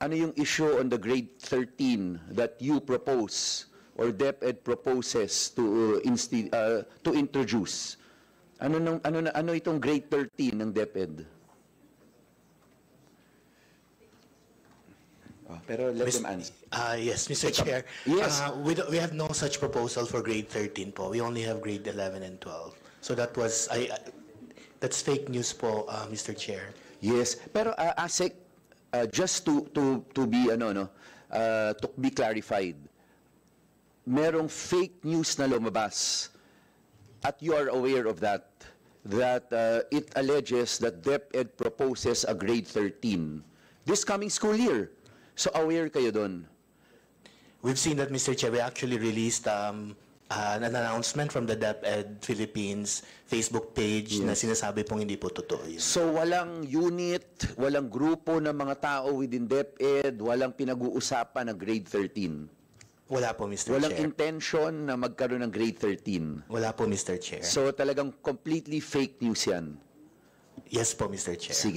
ano yung issue on the grade 13 that you propose or DepEd proposes to introduce? Ano itong grade 13 ng DepEd? Pero let them answer. Yes, Mr. Chair. Yes. We have no such proposal for grade 13 po. We only have grade 11 and 12. So that was, that's fake news po, Mr. Chair. Yes, pero ASEC, just to be to be clarified, merong fake news na lumabas at you are aware of that it alleges that DepEd proposes a grade 13 this coming school year. So aware kayo doon? We've seen that, Mr. Chair. We actually released an announcement from the DepEd Philippines Facebook page na sinasabi pong hindi po totoo yun. So walang unit, walang grupo ng mga tao within DepEd, walang pinag-uusapan na grade 13? Wala po, Mr. Walang Chair. intention na magkaroon ng grade 13? Wala po, Mr. Chair. So talagang completely fake news yan? Yes po, Mr. Chair. Sige.